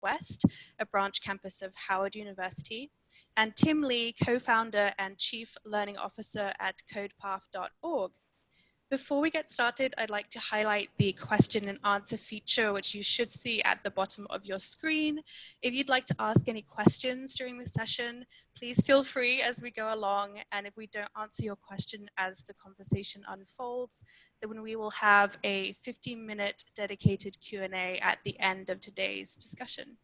West, a branch campus of Howard University, and Tim Lee, co-founder and chief learning officer at CodePath.org. Before we get started, I'd like to highlight the question and answer feature, which you should see at the bottom of your screen. If you'd like to ask any questions during the session, please feel free as we go along. And if we don't answer your question as the conversation unfolds, then we will have a 15-minute dedicated Q&A at the end of today's discussion.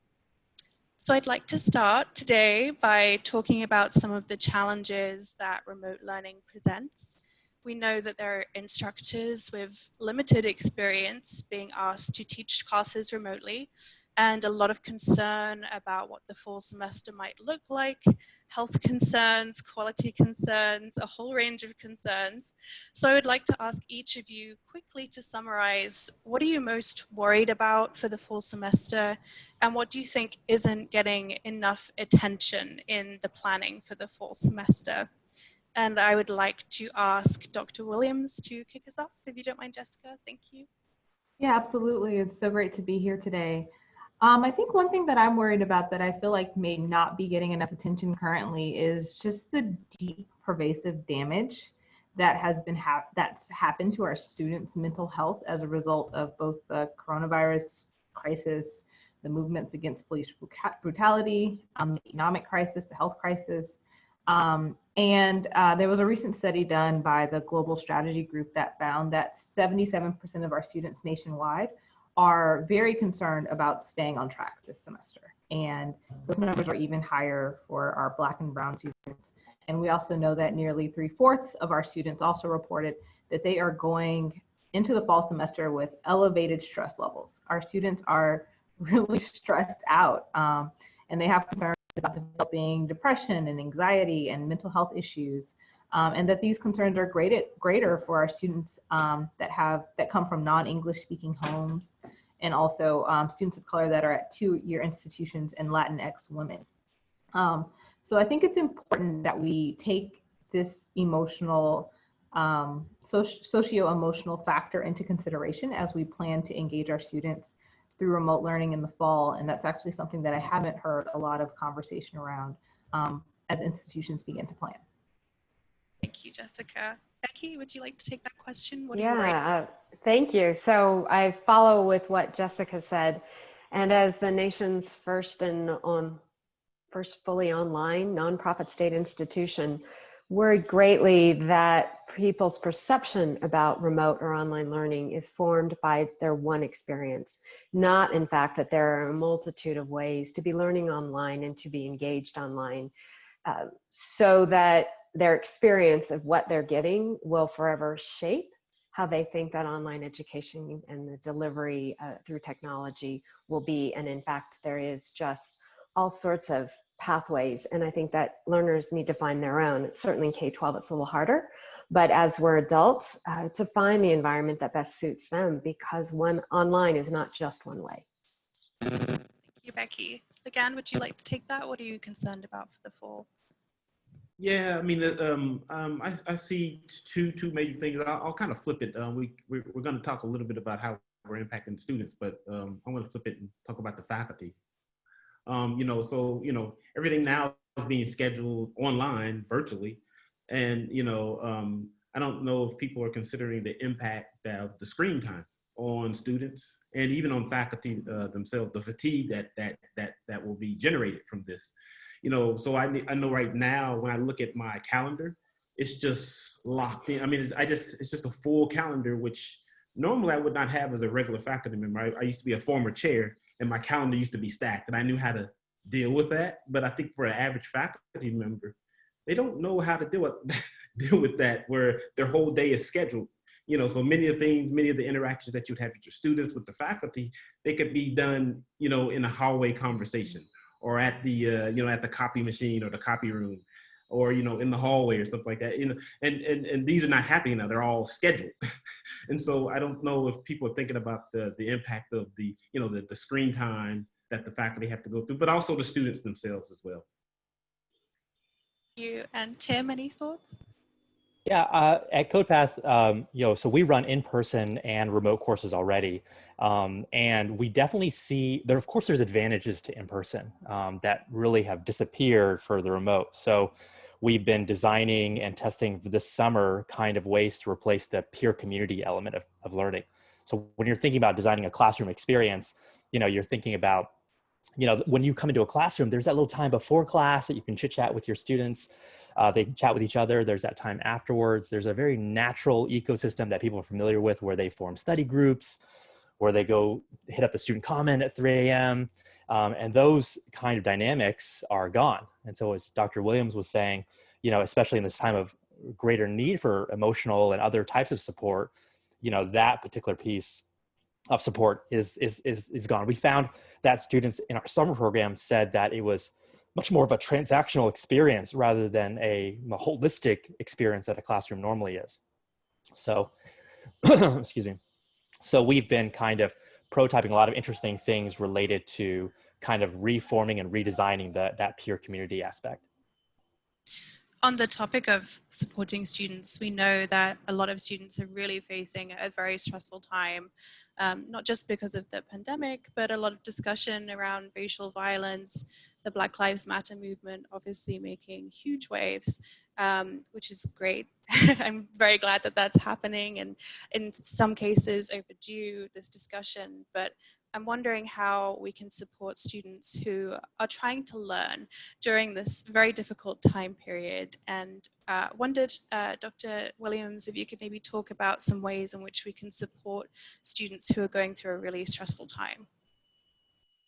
So I'd like to start today by talking about some of the challenges that remote learning presents. We know that there are instructors with limited experience being asked to teach classes remotely, and a lot of concern about what the fall semester might look like, health concerns, quality concerns, a whole range of concerns. So I would like to ask each of you quickly to summarize, what are you most worried about for the fall semester, and what do you think isn't getting enough attention in the planning for the fall semester? And I would like to ask Dr. Williams to kick us off, if you don't mind, Jessica. Thank you. Yeah, absolutely. It's so great to be here today. I think one thing that I'm worried about that I feel like may not be getting enough attention currently is just the deep, pervasive damage that has been that's happened to our students' mental health as a result of both the coronavirus crisis, the movements against police brutality, the economic crisis, the health crisis. There was a recent study done by the Global Strategy Group that found that 77% of our students nationwide are very concerned about staying on track this semester. And those numbers are even higher for our Black and Brown students. And we also know that nearly 3/4 of our students also reported that they are going into the fall semester with elevated stress levels. Our students are really stressed out, and they have concerns about developing depression and anxiety and mental health issues, and that these concerns are greater for our students that come from non-English speaking homes, and also students of color that are at two-year institutions and Latinx women. So I think it's important that we take this emotional, socio-emotional factor into consideration as we plan to engage our students through remote learning in the fall. And that's actually something that I haven't heard a lot of conversation around as institutions begin to plan. Thank you, Jessica. Becky, would you like to take that question? What are Yeah, thank you. So I follow with what Jessica said. And as the nation's first fully online nonprofit state institution, worried greatly that people's perception about remote or online learning is formed by their one experience, not in fact that there are a multitude of ways to be learning online and to be engaged online, so that their experience of what they're getting will forever shape how they think that online education and the delivery through technology will be. And in fact, there is just all sorts of pathways, and I think that learners need to find their own. Certainly in K-12 it's a little harder, but as we're adults, to find the environment that best suits them, because online is not just one way. Thank you, Becky. Legand, would you like to take that? What are you concerned about for the fall? Yeah, I mean, I see two major things. I'll kind of flip it. We're going to talk a little bit about how we're impacting students, but I'm going to flip it and talk about the faculty. Everything now is being scheduled online, virtually, and I don't know if people are considering the impact of the screen time on students and even on faculty themselves, the fatigue that will be generated from this. So I know right now when I look at my calendar, it's just locked in. I mean, it's just a full calendar, which normally I would not have as a regular faculty member. I used to be a former chair, and my calendar used to be stacked, and I knew how to deal with that. But I think for an average faculty member, they don't know how to deal with that, where their whole day is scheduled. So many of the interactions that you'd have with your students, with the faculty, they could be done, in a hallway conversation, or at the, at the copy machine or the copy room, or, in the hallway or something like that, and these are not happening now, they're all scheduled. And so I don't know if people are thinking about the impact of the screen time that the faculty have to go through, but also the students themselves as well. Thank you. And Tim, any thoughts? Yeah, at CodePath, so we run in-person and remote courses already. And we definitely see there, of course, there's advantages to in-person that really have disappeared for the remote. So we've been designing and testing this summer kind of ways to replace the peer community element of learning. So when you're thinking about designing a classroom experience, you're thinking about, when you come into a classroom, there's that little time before class that you can chit chat with your students. They can chat with each other. There's that time afterwards. There's a very natural ecosystem that people are familiar with where they form study groups, where they go hit up the student comment at 3 a.m. And those kind of dynamics are gone. And so as Dr. Williams was saying, especially in this time of greater need for emotional and other types of support, that particular piece of support is gone. We found that students in our summer program said that it was much more of a transactional experience rather than a holistic experience that a classroom normally is. So, excuse me. So we've been kind of prototyping a lot of interesting things related to kind of reforming and redesigning that peer community aspect. On the topic of supporting students, we know that a lot of students are really facing a very stressful time, not just because of the pandemic, but a lot of discussion around racial violence, the Black Lives Matter movement obviously making huge waves, which is great. I'm very glad that that's happening, and in some cases overdue, this discussion, but I'm wondering how we can support students who are trying to learn during this very difficult time period, and wondered, Dr. Williams, if you could maybe talk about some ways in which we can support students who are going through a really stressful time.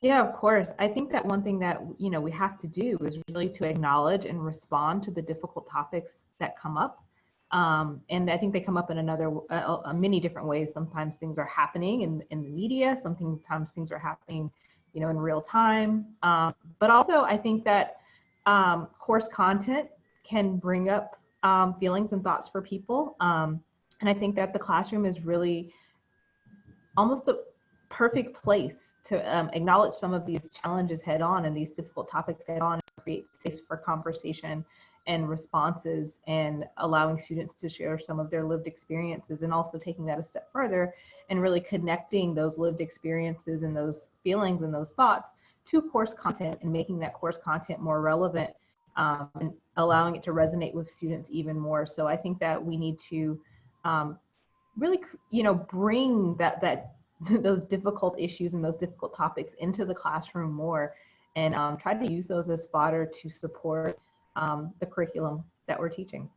Yeah, of course. I think that one thing that we have to do is really to acknowledge and respond to the difficult topics that come up. And I think they come up in many different ways. Sometimes things are happening in the media. Sometimes things are happening, in real time. But also, I think that course content can bring up feelings and thoughts for people. And I think that the classroom is really almost a perfect place to acknowledge some of these challenges head on and these difficult topics head on, and create space for conversation and responses, and allowing students to share some of their lived experiences, and also taking that a step further and really connecting those lived experiences and those feelings and those thoughts to course content, and making that course content more relevant, and allowing it to resonate with students even more. So I think that we need to really, bring that those difficult issues and those difficult topics into the classroom more, and try to use those as fodder to support the curriculum that we're teaching.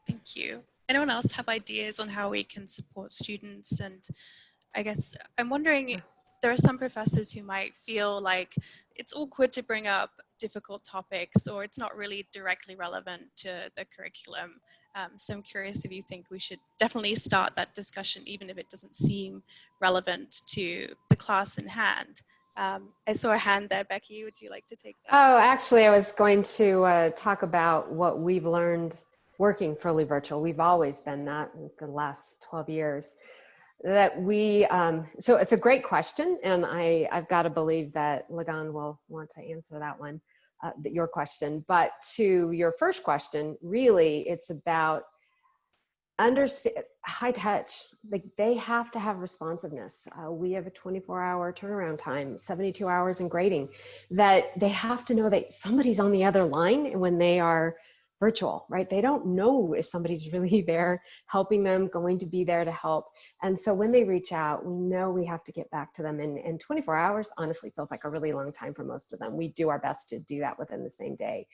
Thank you. Anyone else have ideas on how we can support students? And I guess I'm wondering, there are some professors who might feel like it's awkward to bring up difficult topics, or it's not really directly relevant to the curriculum. So I'm curious if you think we should definitely start that discussion, even if it doesn't seem relevant to the class in hand. I saw a hand there. Becky, would you like to take that? Oh, actually, I was going to talk about what we've learned working fully virtual. We've always been that the last 12 years. That we, so it's a great question, and I've got to believe that Legand will want to answer that one, your question. But to your first question, really, it's about understand high touch. Like, they have to have responsiveness. We have a 24-hour turnaround time, 72 hours in grading, that they have to know that somebody's on the other line when they are virtual, right? They don't know if somebody's really there helping them, going to be there to help. And so when they reach out, we know we have to get back to them. And 24 hours honestly feels like a really long time for most of them. We do our best to do that within the same day.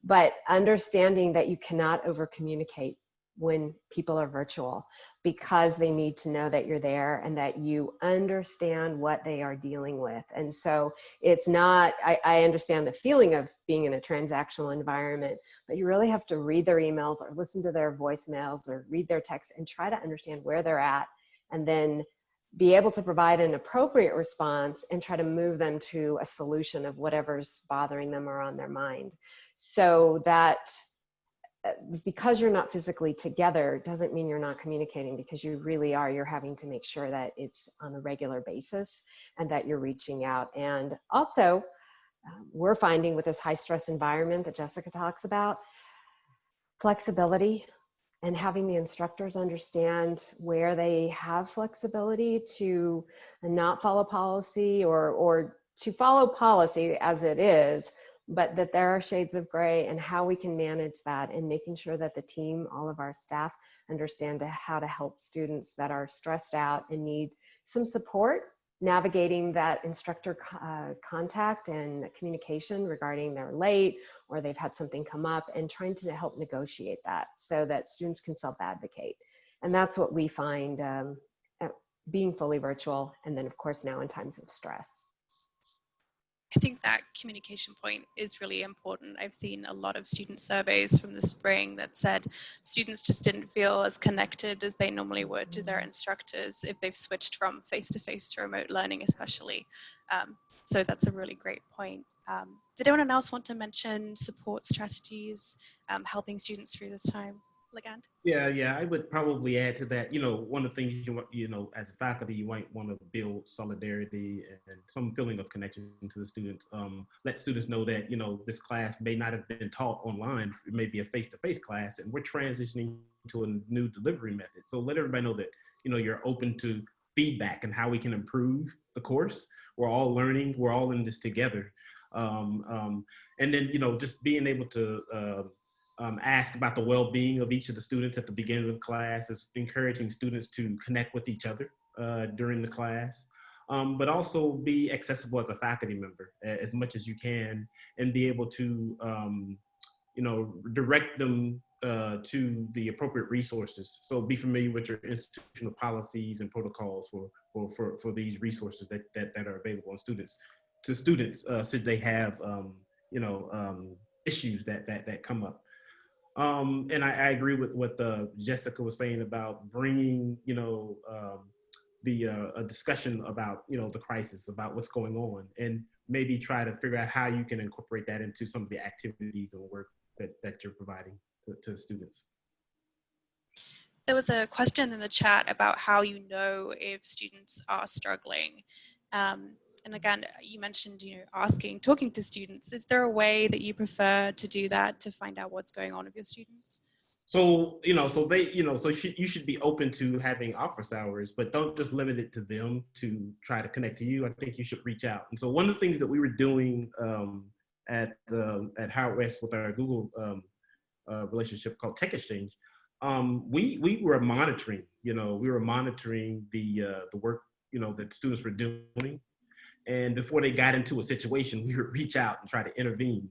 But understanding that you cannot over communicate when people are virtual, because they need to know that you're there and that you understand what they are dealing with. And so it's not, I understand the feeling of being in a transactional environment, but you really have to read their emails or listen to their voicemails or read their texts and try to understand where they're at, and then be able to provide an appropriate response and try to move them to a solution of whatever's bothering them or on their mind. So that because you're not physically together doesn't mean you're not communicating, because you really are. You're having to make sure that it's on a regular basis and that you're reaching out. And also, we're finding with this high stress environment that Jessica talks about, Flexibility, and having the instructors understand where they have flexibility to not follow policy, or to follow policy as it is, but that there are shades of gray, and how we can manage that, and making sure that the team, all of our staff, understand how to help students that are stressed out and need some support navigating that instructor contact and communication regarding they're late or they've had something come up, and trying to help negotiate that so that students can self-advocate. And that's what we find being fully virtual, and then of course now in times of stress. I think that communication point is really important. I've seen a lot of student surveys from the spring that said students just didn't feel as connected as they normally would to their instructors if they've switched from face-to-face to remote learning especially. So that's a really great point. Did anyone else want to mention support strategies helping students through this time? Legand? Yeah, I would probably add to that. One of the things as a faculty, you might want to build solidarity and some feeling of connection to the students. Let students know that, this class may not have been taught online. It may be a face-to-face class, and we're transitioning to a new delivery method. So let everybody know that, you're open to feedback and how we can improve the course. We're all learning. We're all in this together. And then, just being able to ask about the well-being of each of the students at the beginning of the class, is encouraging students to connect with each other during the class, but also be accessible as a faculty member as much as you can, and be able to, direct them to the appropriate resources. So be familiar with your institutional policies and protocols for these resources that are available to students should they have, issues that come up. And I agree with what Jessica was saying about bringing, a discussion about, the crisis, about what's going on, and maybe try to figure out how you can incorporate that into some of the activities and work that you're providing to students. There was a question in the chat about how you know if students are struggling. And again, you mentioned, talking to students. Is there a way that you prefer to do that to find out what's going on with your students? So, you should be open to having office hours, but don't just limit it to them to try to connect to you. I think you should reach out. And so one of the things that we were doing at Howard West with our Google relationship called Tech Exchange, we were monitoring, the work, that students were doing. And before they got into a situation, we would reach out and try to intervene,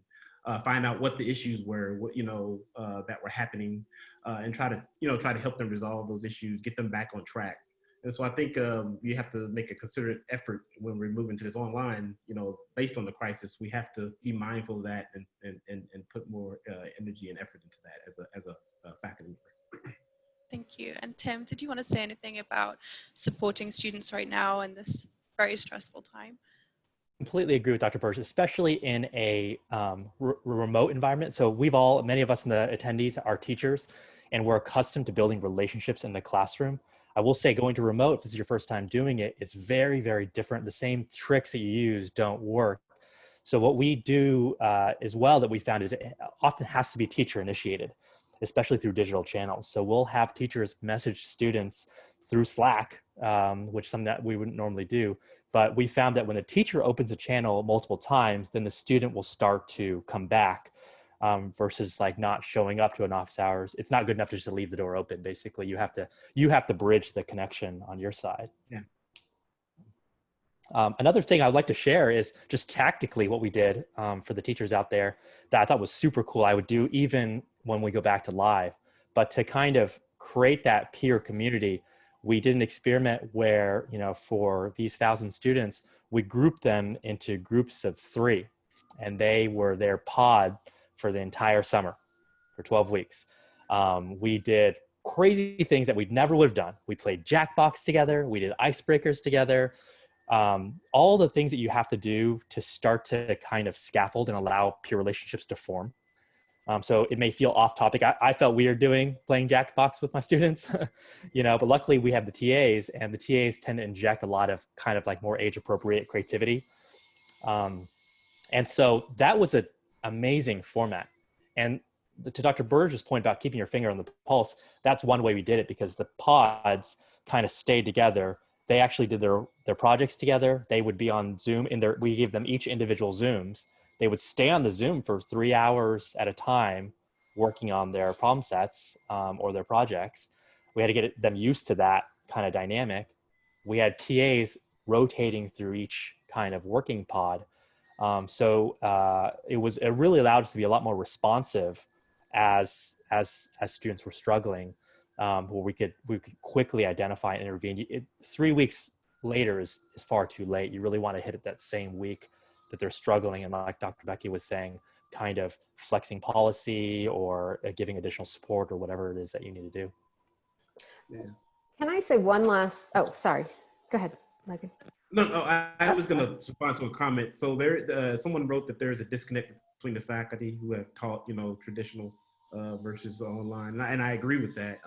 find out what the issues were, that were happening, and try to help them resolve those issues, get them back on track. And so I think you have to make a considerate effort when we're moving to this online, based on the crisis. We have to be mindful of that and put more energy and effort into that as a faculty member. Thank you. And Tim, did you want to say anything about supporting students right now in this very stressful time? Completely agree with Dr. Burge, especially in a remote environment. So many of us in the attendees are teachers, and we're accustomed to building relationships in the classroom. I will say, going to remote, if this is your first time doing it, it's very, very different. The same tricks that you use don't work. So what we do as well that we found is it often has to be teacher initiated, especially through digital channels. So we'll have teachers message students through Slack, which is something that we wouldn't normally do. But we found that when the teacher opens a channel multiple times, then the student will start to come back versus like not showing up to an office hours. It's not good enough to just leave the door open. Basically, you have to bridge the connection on your side. Yeah. Another thing I'd like to share is just tactically what we did for the teachers out there that I thought was super cool. I would do even when we go back to live, but to kind of create that peer community, we did an experiment where, for these 1,000 students, we grouped them into groups of 3, and they were their pod for the entire summer for 12 weeks. We did crazy things that we never would have done. We played Jackbox together. We did icebreakers together. All the things that you have to do to start to kind of scaffold and allow peer relationships to form. So it may feel off topic. I felt weird playing Jackbox with my students, but luckily we have the TAs, and the TAs tend to inject a lot of kind of like more age appropriate creativity. And so that was an amazing format. And to Dr. Burge's point about keeping your finger on the pulse, that's one way we did it, because the pods kind of stayed together. They actually did their projects together. They would be on Zoom we gave them each individual Zooms. They would stay on the Zoom for 3 hours at a time, working on their problem sets or their projects. We had to get them used to that kind of dynamic. We had TAs rotating through each kind of working pod. So it really allowed us to be a lot more responsive as students were struggling, where we could quickly identify and intervene. 3 weeks later is far too late. You really want to hit it that same week that they're struggling, and like Dr. Becky was saying, kind of flexing policy or giving additional support or whatever it is that you need to do. Yeah. Can I say one last, oh, sorry. Go ahead, Legand. No, I was going to respond to a comment. So someone wrote that there's a disconnect between the faculty who have taught, traditional versus online. And I agree with that.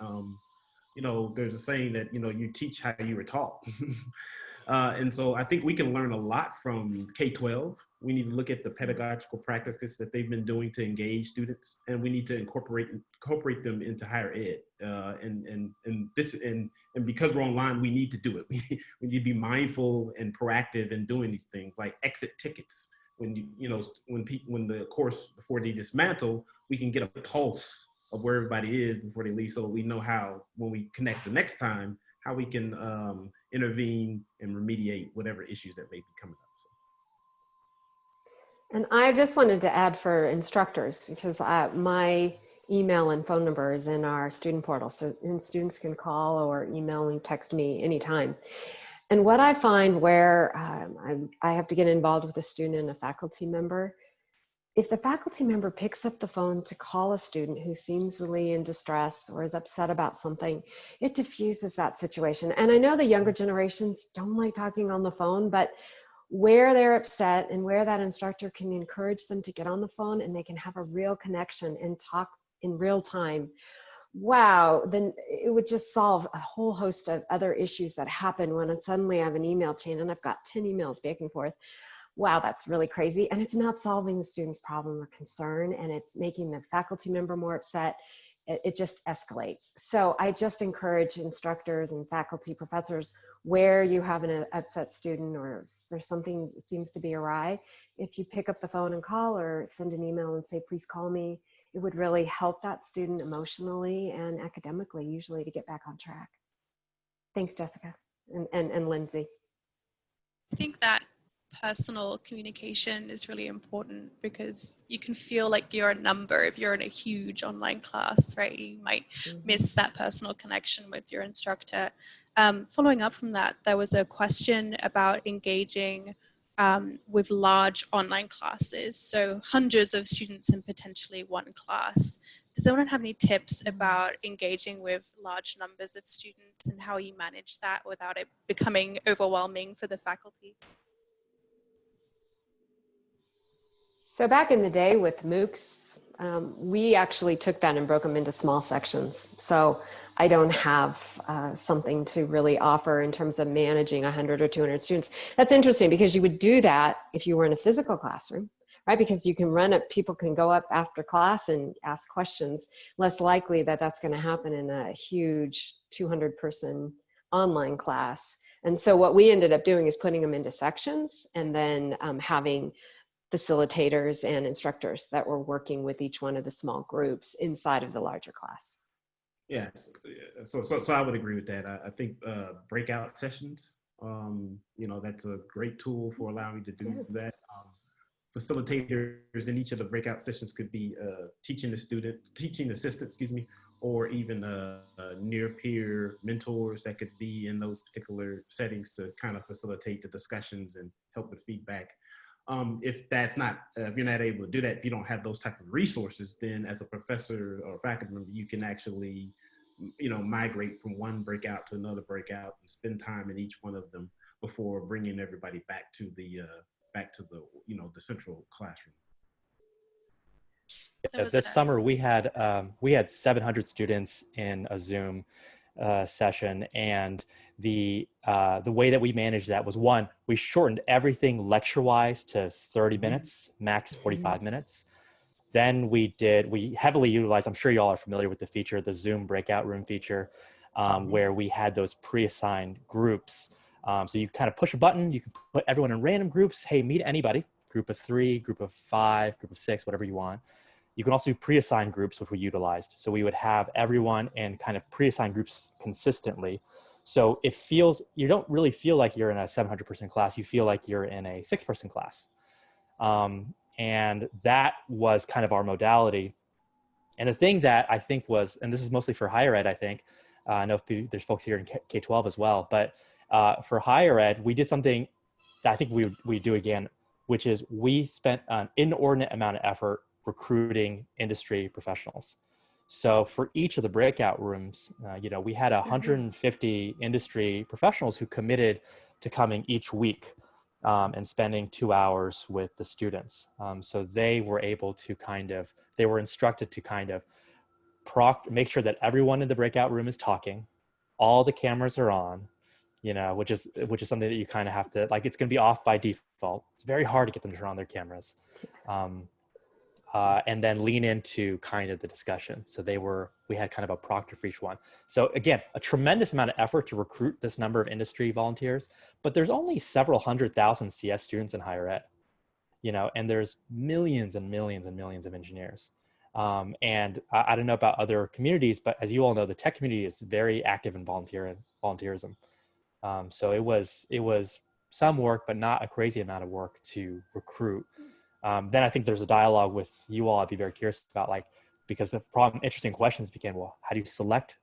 There's a saying that, you teach how you were taught. And so I think we can learn a lot from K-12. We need to look at the pedagogical practices that they've been doing to engage students, and we need to incorporate them into higher ed. And because we're online, we need to do it. We need to be mindful and proactive in doing these things, like exit tickets. When when the course, before they dismantle, we can get a pulse of where everybody is before they leave, so that we know how, when we connect the next time, how we can intervene and remediate whatever issues that may be coming up. And I just wanted to add for instructors, because my email and phone number is in our student portal, so students can call or email and text me anytime. And what I find where I have to get involved with a student and a faculty member, if the faculty member picks up the phone to call a student who seems really in distress or is upset about something, it diffuses that situation. And I know the younger generations don't like talking on the phone, but where they're upset and where that instructor can encourage them to get on the phone and they can have a real connection and talk in real time, wow, then it would just solve a whole host of other issues that happen when suddenly I have an email chain and I've got 10 emails back and forth. Wow, that's really crazy. And it's not solving the student's problem or concern, and it's making the faculty member more upset. It just escalates. So I just encourage instructors and faculty, professors, where you have an upset student or there's something that seems to be awry, if you pick up the phone and call or send an email and say, please call me, it would really help that student emotionally and academically, usually, to get back on track. Thanks, Jessica and Lindsay. I think that personal communication is really important, because you can feel like you're a number if you're in a huge online class, right? You might miss that personal connection with your instructor. Following up from that, there was a question about engaging with large online classes, so hundreds of students in potentially one class. Does anyone have any tips about engaging with large numbers of students and how you manage that without it becoming overwhelming for the faculty? So back in the day with MOOCs, we actually took that and broke them into small sections. So I don't have something to really offer in terms of managing 100 or 200 students. That's interesting, because you would do that if you were in a physical classroom, right? Because you can run it, people can go up after class and ask questions. Less likely that that's going to happen in a huge 200-person online class. And so what we ended up doing is putting them into sections, and then having facilitators and instructors that were working with each one of the small groups inside of the larger class. Yeah, so I would agree with that. I think breakout sessions, that's a great tool for allowing you to do that. Facilitators in each of the breakout sessions could be teaching assistant, or even near peer mentors that could be in those particular settings to kind of facilitate the discussions and help with feedback. If you're not able to do that, if you don't have those type of resources, then as a professor or faculty member, you can actually, migrate from one breakout to another breakout and spend time in each one of them before bringing everybody back to the the central classroom. This summer we had 700 students in a Zoom session, and the way that we managed that was, one, we shortened everything lecture-wise to 30 minutes, max 45 minutes. Then we heavily utilized, I'm sure you all are familiar with the feature, the Zoom breakout room feature, where we had those pre-assigned groups. So you kind of push a button, you can put everyone in random groups. Hey, meet anybody, group of 3, group of 5, group of 6, whatever you want. You can also do pre-assigned groups, which we utilized. So we would have everyone in kind of pre-assigned groups consistently. So you don't really feel like you're in a 700-person class. You feel like you're in a 6-person class. And that was kind of our modality. And the thing that I think was, and this is mostly for higher ed, I think, I know there's folks here in K-12 as well, but for higher ed, we did something that I think we do again, which is we spent an inordinate amount of effort recruiting industry professionals. So for each of the breakout rooms, we had 150 industry professionals who committed to coming each week and spending 2 hours with the students. So they were able to they were instructed to make sure that everyone in the breakout room is talking, all the cameras are on, which is something that you kind of have to, it's going to be off by default. It's very hard to get them to turn on their cameras. And then lean into kind of the discussion. So we had kind of a proctor for each one. So again, a tremendous amount of effort to recruit this number of industry volunteers, but there's only several 100,000 CS students in higher ed, and there's millions and millions and millions of engineers. And I don't know about other communities, but as you all know, the tech community is very active in volunteerism. So it was some work, but not a crazy amount of work to recruit. Then I think there's a dialogue with you all I'd be very curious about, because the interesting questions became, well, how do you select,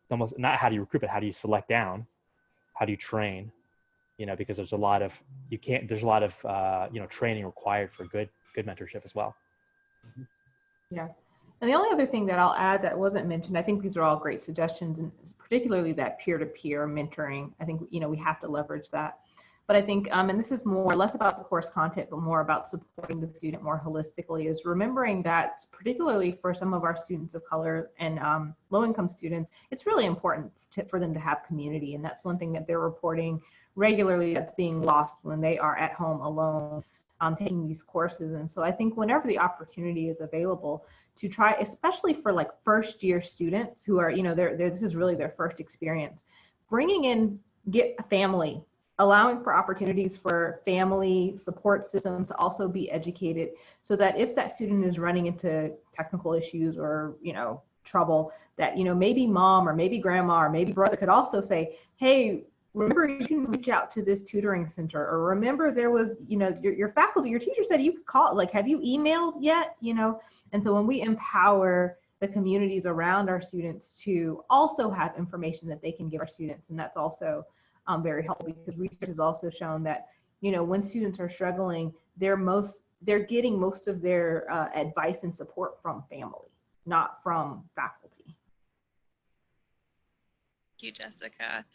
almost not how do you recruit, but how do you select down? How do you train? Because there's a lot of, training required for good mentorship as well. Yeah. And the only other thing that I'll add that wasn't mentioned, I think these are all great suggestions, and particularly that peer-to-peer mentoring. I think, we have to leverage that. But I think, and this is less about the course content, but more about supporting the student more holistically, is remembering that particularly for some of our students of color and low-income students, it's really important for them to have community. And that's one thing that they're reporting regularly that's being lost when they are at home alone taking these courses. And so I think whenever the opportunity is available to try, especially for first-year students who are, this is really their first experience, get a family, allowing for opportunities for family support systems to also be educated, so that if that student is running into technical issues or, trouble, that, maybe mom or maybe grandma or maybe brother could also say, hey, remember you can reach out to this tutoring center, or remember there was, your faculty, your teacher said you could call, have you emailed yet, And so when we empower the communities around our students to also have information that they can give our students, and that's also very helpful, because research has also shown that, when students are struggling, they're getting most of their advice and support from family, not from faculty. Thank you, Jessica.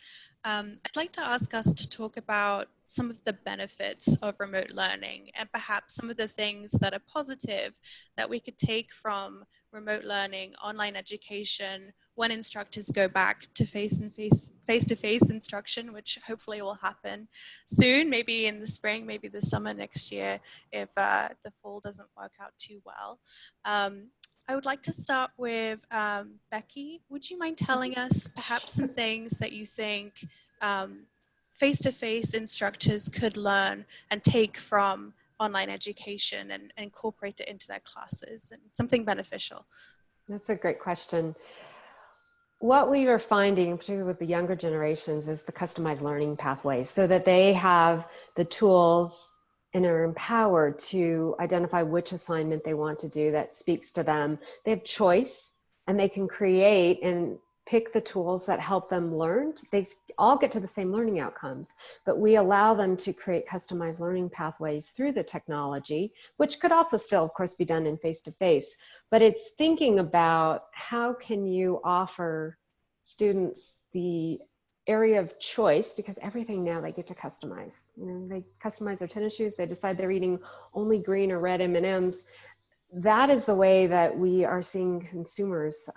I'd like to ask us to talk about some of the benefits of remote learning, and perhaps some of the things that are positive that we could take from remote learning, online education, when instructors go back to face-to-face instruction, which hopefully will happen soon, maybe in the spring, maybe the summer next year, if the fall doesn't work out too well. I would like to start with Becky. Would you mind telling us perhaps some things that you think face-to-face instructors could learn and take from online education and incorporate it into their classes, and something beneficial? That's a great question. What we are finding, particularly with the younger generations, is the customized learning pathways, so that they have the tools and are empowered to identify which assignment they want to do that speaks to them. They have choice, and they can create and pick the tools that help them learn. They all get to the same learning outcomes, but we allow them to create customized learning pathways through the technology, which could also still, of course, be done in face-to-face. But it's thinking about how can you offer students the area of choice, because everything now they get to customize. They customize their tennis shoes, they decide they're eating only green or red M&Ms. That is the way that we are seeing consumers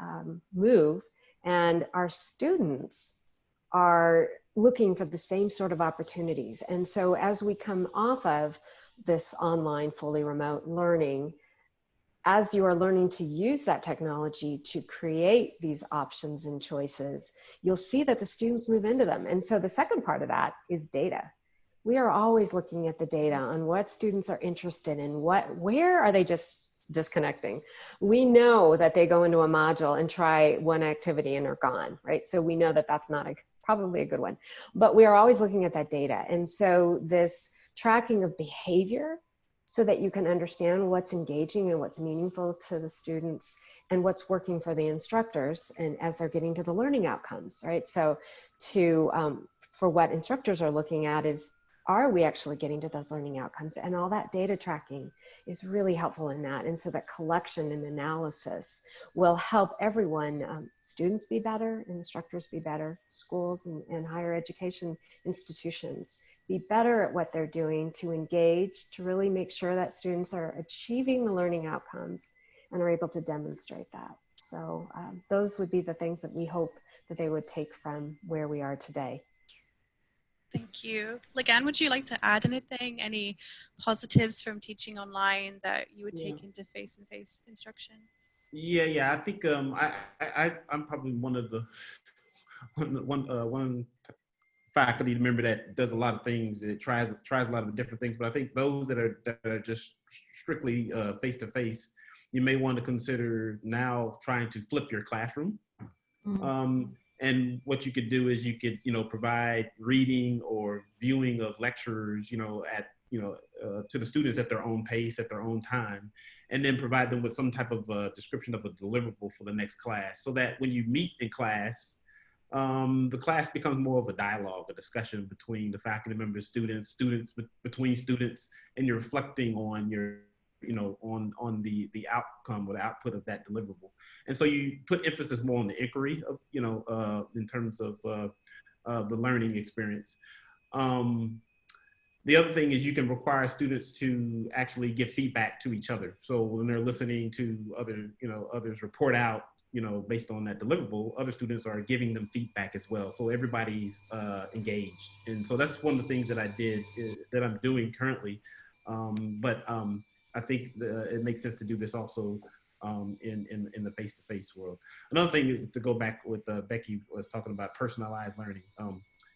move, and our students are looking for the same sort of opportunities. And so as we come off of this online fully remote learning, as you are learning to use that technology to create these options and choices, you'll see that the students move into them. And so the second part of that is data. We are always looking at the data on what students are interested in, where are they just disconnecting. We know that they go into a module and try one activity and are gone, right? So we know that that's not probably a good one, but we are always looking at that data. And so this tracking of behavior, so that you can understand what's engaging and what's meaningful to the students and what's working for the instructors, and as they're getting to the learning outcomes, right? So for what instructors are looking at is, are we actually getting to those learning outcomes? And all that data tracking is really helpful in that. And so that collection and analysis will help everyone, students be better, instructors be better, schools and higher education institutions be better at what they're doing to engage, to really make sure that students are achieving the learning outcomes and are able to demonstrate that. So those would be the things that we hope that they would take from where we are today. Thank you. Legand, would you like to add anything? Any positives from teaching online that you would take into face-to-face instruction? Yeah. I think I'm probably one of the one faculty member that does a lot of things. It tries a lot of different things. But I think those that are just strictly face-to-face, you may want to consider now trying to flip your classroom. And what you could do is you could, provide reading or viewing of lectures, to the students at their own pace, at their own time, and then provide them with some type of description of a deliverable for the next class, so that when you meet in class, the class becomes more of a dialogue, a discussion between the faculty members, students between students, and you're reflecting on your on the outcome or the output of that deliverable. And so you put emphasis more on the inquiry of, in terms of the learning experience. The other thing is you can require students to actually give feedback to each other. So when they're listening to others report out, based on that deliverable, other students are giving them feedback as well. So everybody's engaged. And so that's one of the things that that I'm doing currently. I think it makes sense to do this also in the face-to-face world. Another thing is to go back with Becky was talking about personalized learning.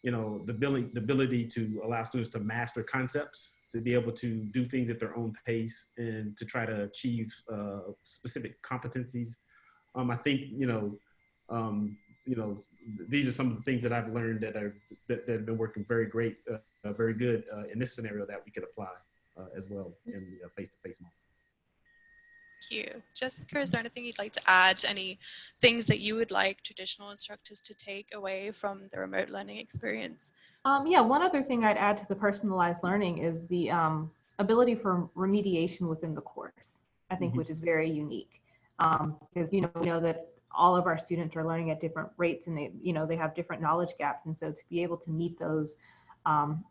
The ability to allow students to master concepts, to be able to do things at their own pace, and to try to achieve specific competencies. I think these are some of the things that I've learned that have been working very great, very good in this scenario that we could apply as well in the face-to-face model. Thank you. Jessica, is there anything you'd like to add? Any things that you would like traditional instructors to take away from the remote learning experience? Yeah, one other thing I'd add to the personalized learning is the ability for remediation within the course, I think, which is very unique. Because we know that all of our students are learning at different rates, and they have different knowledge gaps, and so to be able to meet those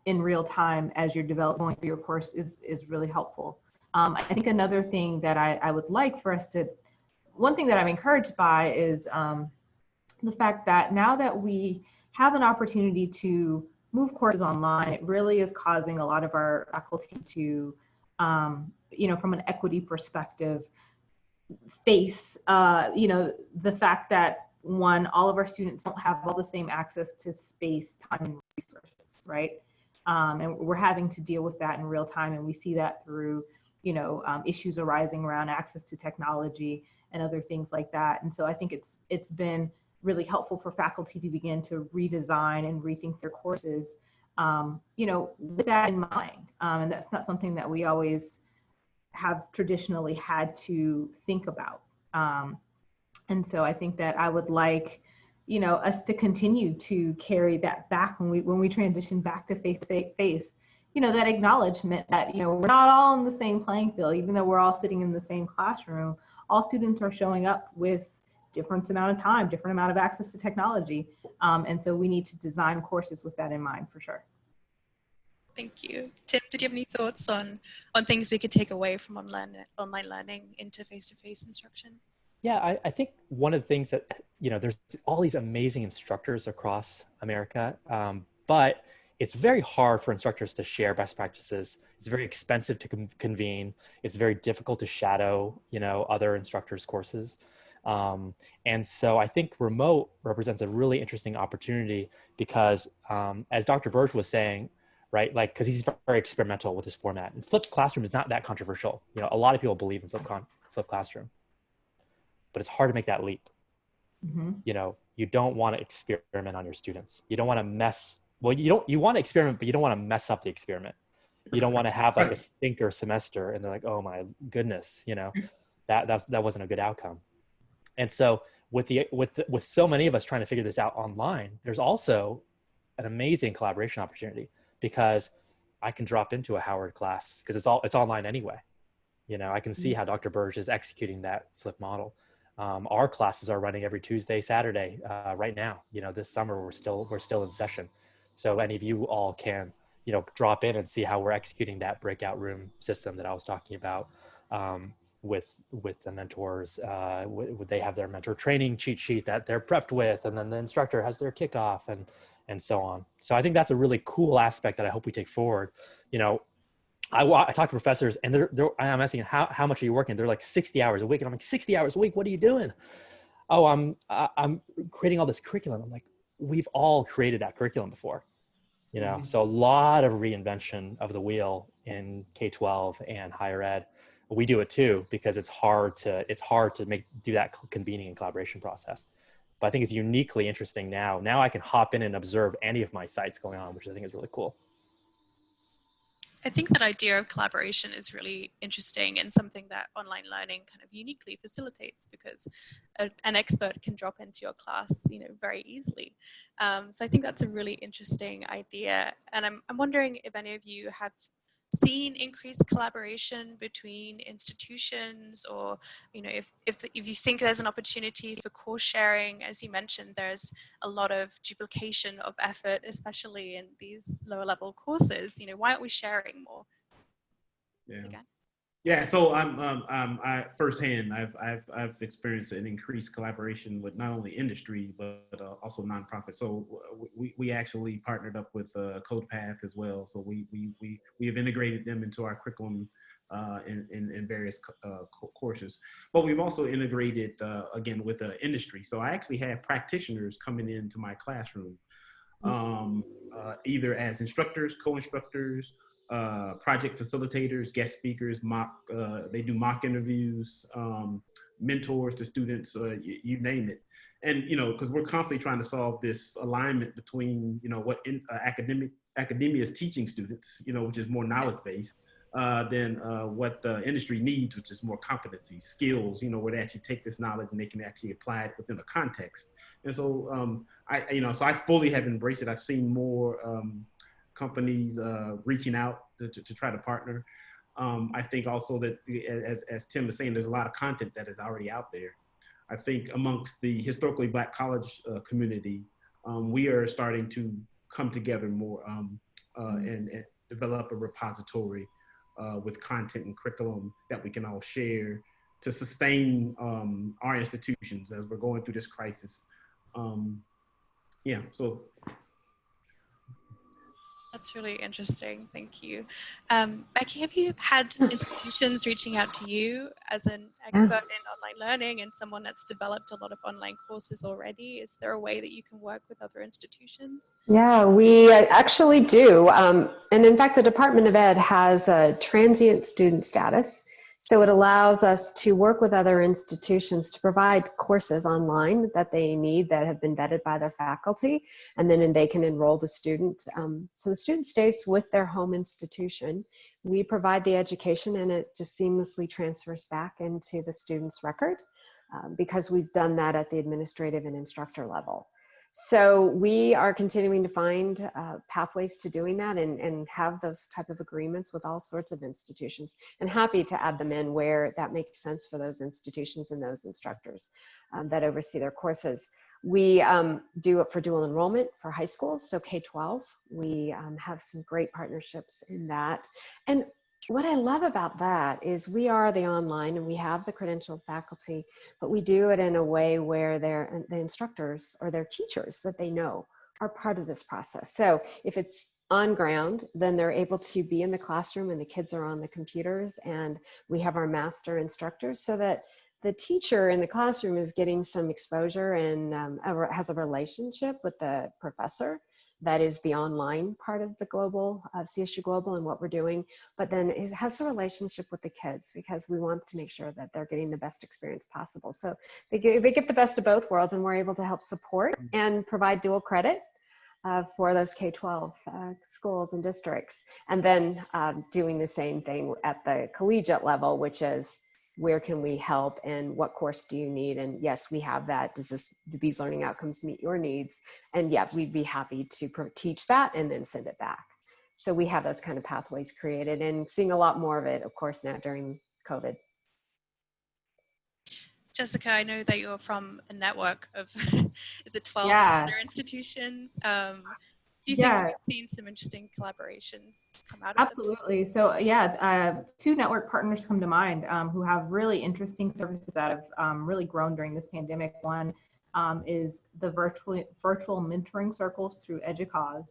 in real time as you're going through your course is really helpful. I think another thing that I would like for us to, one thing that I'm encouraged by is the fact that now that we have an opportunity to move courses online, it really is causing a lot of our faculty to, from an equity perspective, face, the fact that, one, all of our students don't have all the same access to space, time, and resources, right? And we're having to deal with that in real time, and we see that through, issues arising around access to technology and other things like that. And so I think it's been really helpful for faculty to begin to redesign and rethink their courses, with that in mind. And that's not something that we always have traditionally had to think about. And so I think that I would like, us to continue to carry that back when we transition back to face-to-face, that acknowledgement that, we're not all in the same playing field, even though we're all sitting in the same classroom. All students are showing up with different amount of time, different amount of access to technology. And so we need to design courses with that in mind, for sure. Thank you. Tim, did you have any thoughts on things we could take away from online learning into face-to-face instruction? Yeah, I think one of the things that, there's all these amazing instructors across America, but it's very hard for instructors to share best practices. It's very expensive to convene. It's very difficult to shadow, other instructors' courses. And so I think remote represents a really interesting opportunity because, as Dr. Burge was saying, right, like, because he's very experimental with this format. And flipped classroom is not that controversial. A lot of people believe in flipped classroom, but it's hard to make that leap. Mm-hmm. You don't want to experiment on your students. You don't want to you want to experiment, but you don't want to mess up the experiment. You don't want to have like a stinker semester and they're like, oh my goodness, that wasn't a good outcome. And so with so many of us trying to figure this out online, there's also an amazing collaboration opportunity because I can drop into a Howard class because it's online anyway. I can see how Dr. Burge is executing that flip model. Our classes are running every Tuesday, Saturday right now. This summer we're still in session. So any of you all can, drop in and see how we're executing that breakout room system that I was talking about with the mentors. They have their mentor training cheat sheet that they're prepped with, and then the instructor has their kickoff and so on. So I think that's a really cool aspect that I hope we take forward. I talk to professors and I'm asking how much are you working? They're like 60 hours a week. And I'm like, 60 hours a week? What are you doing? Oh, I'm creating all this curriculum. I'm like, we've all created that curriculum before, So a lot of reinvention of the wheel in K-12 and higher ed. We do it too, because it's hard to do that convening and collaboration process. But I think it's uniquely interesting now. Now I can hop in and observe any of my sites going on, which I think is really cool. I think that idea of collaboration is really interesting and something that online learning kind of uniquely facilitates because an expert can drop into your class, very easily. So I think that's a really interesting idea. And I'm wondering if any of you have seen increased collaboration between institutions, or if you think there's an opportunity for course sharing. As you mentioned, there's a lot of duplication of effort, especially in these lower level courses. Why aren't we sharing more? Yeah, so I firsthand I've experienced an increased collaboration with not only industry but also nonprofits. So we actually partnered up with CodePath as well. So we have integrated them into our curriculum in various courses. But we've also integrated again with industry. So I actually have practitioners coming into my classroom, either as instructors, co-instructors, project facilitators, guest speakers, they do mock interviews, mentors to students, you name it. And, because we're constantly trying to solve this alignment between, what academia is teaching students, which is more knowledge-based, than what the industry needs, which is more competency, skills, where they actually take this knowledge and they can actually apply it within a context. And so so I fully have embraced it. I've seen more companies reaching out to try to partner. I think also that, as Tim was saying, there's a lot of content that is already out there. I think amongst the historically Black college community, we are starting to come together more and develop a repository with content and curriculum that we can all share to sustain our institutions as we're going through this crisis. So. That's really interesting. Thank you. Becky, have you had institutions reaching out to you as an expert in online learning and someone that's developed a lot of online courses already? Is there a way that you can work with other institutions? Yeah, we actually do. And in fact, the Department of Ed has a transient student status. So it allows us to work with other institutions to provide courses online that they need that have been vetted by their faculty, and then they can enroll the student. So the student stays with their home institution. We provide the education and it just seamlessly transfers back into the student's record because we've done that at the administrative and instructor level. So we are continuing to find pathways to doing that and have those type of agreements with all sorts of institutions, and happy to add them in where that makes sense for those institutions and those instructors that oversee their courses. We do it for dual enrollment for high schools, so K-12. We have some great partnerships in that. And what I love about that is we are the online and we have the credentialed faculty, but we do it in a way where the instructors or their teachers that they know are part of this process. So if it's on ground, then they're able to be in the classroom and the kids are on the computers, and we have our master instructors so that the teacher in the classroom is getting some exposure and has a relationship with the professor. That is the online part of the global, CSU Global and what we're doing, but then it has a relationship with the kids because we want to make sure that they're getting the best experience possible. So they get the best of both worlds, and we're able to help support and provide dual credit for those K-12 schools and districts. And then doing the same thing at the collegiate level, which is where can we help and what course do you need? And yes, we have that. Do these learning outcomes meet your needs? And yeah, we'd be happy to teach that and then send it back. So we have those kind of pathways created, and seeing a lot more of it, of course, now during COVID. Jessica, I know that you're from a network of, is it 12 partner institutions? Do you think we've seen some interesting collaborations come out of Absolutely. So yeah, two network partners come to mind who have really interesting services that have really grown during this pandemic. One is the virtual mentoring circles through EDUCAUSE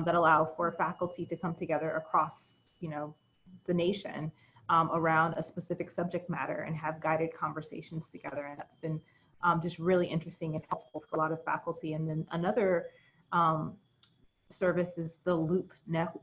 that allow for faculty to come together across, the nation around a specific subject matter and have guided conversations together. And that's been just really interesting and helpful for a lot of faculty. And then another service is the Loop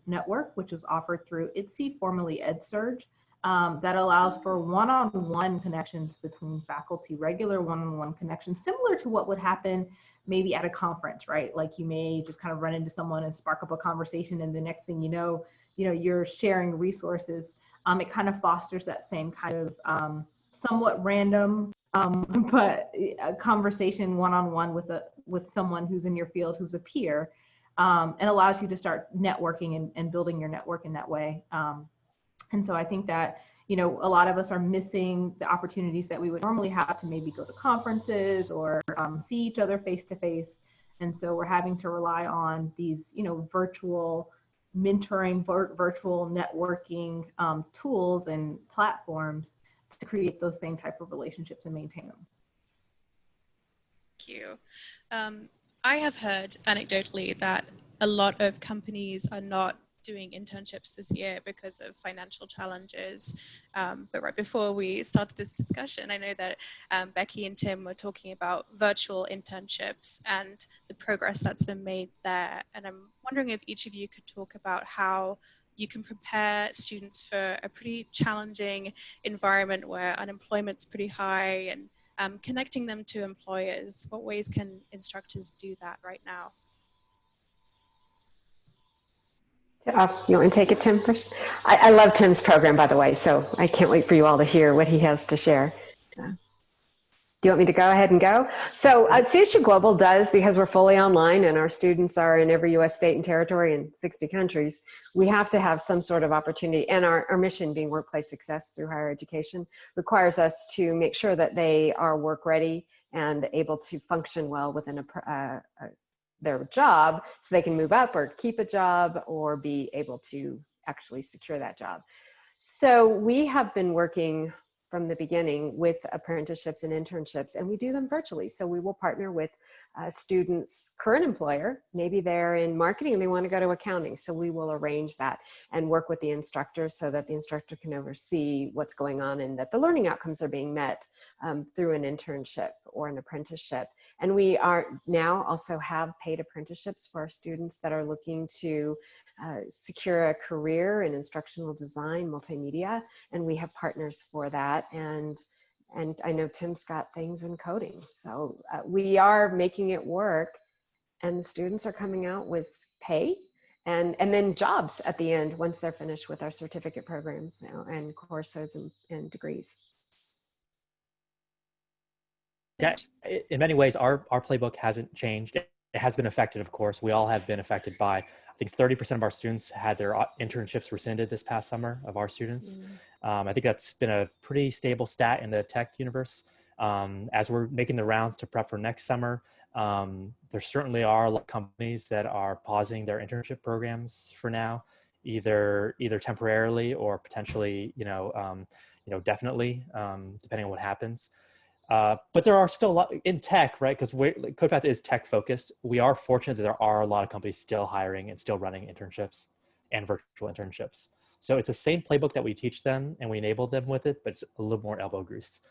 Network, which is offered through ITSE, formerly EdSurge, that allows for one-on-one connections between faculty, regular one-on-one connections, similar to what would happen maybe at a conference, right? Like you may just kind of run into someone and spark up a conversation, and the next thing you know, you're sharing resources. It kind of fosters that same kind of somewhat random, but a conversation one-on-one with someone who's in your field, who's a peer. And allows you to start networking and building your network in that way. And so I think that, a lot of us are missing the opportunities that we would normally have to maybe go to conferences or see each other face to face. And so we're having to rely on these, virtual mentoring, virtual networking tools and platforms to create those same type of relationships and maintain them. Thank you. I have heard anecdotally that a lot of companies are not doing internships this year because of financial challenges. But right before we started this discussion, I know that Becky and Tim were talking about virtual internships and the progress that's been made there. And I'm wondering if each of you could talk about how you can prepare students for a pretty challenging environment where unemployment's pretty high, and connecting them to employers. What ways can instructors do that right now? You want to take it, Tim, first? I love Tim's program, by the way, so I can't wait for you all to hear what he has to share. Do you want me to go ahead and go? So CSU Global does, because we're fully online and our students are in every US state and territory in 60 countries, we have to have some sort of opportunity. And our mission, being workplace success through higher education, requires us to make sure that they are work ready and able to function well within their job, so they can move up or keep a job or be able to actually secure that job. So we have been working from the beginning with apprenticeships and internships, and we do them virtually. So we will partner with students' current employer. Maybe they're in marketing and they want to go to accounting. So we will arrange that and work with the instructor so that the instructor can oversee what's going on and that the learning outcomes are being met through an internship or an apprenticeship. And we are now also have paid apprenticeships for our students that are looking to secure a career in instructional design, multimedia, and we have partners for that. And I know Tim's got things in coding. So we are making it work, and the students are coming out with pay and then jobs at the end once they're finished with our certificate programs and courses and degrees. Yeah, in many ways, our playbook hasn't changed. It has been affected, of course. We all have been affected by, I think 30% of our students had their internships rescinded this past summer of our students. I think that's been a pretty stable stat in the tech universe. As we're making the rounds to prep for next summer, there certainly are a lot of companies that are pausing their internship programs for now, either temporarily or potentially, definitely, depending on what happens. But there are still a lot in tech, right? Because CodePath is tech focused. We are fortunate that there are a lot of companies still hiring and still running internships and virtual internships. So it's the same playbook that we teach them and we enable them with it, but it's a little more elbow grease.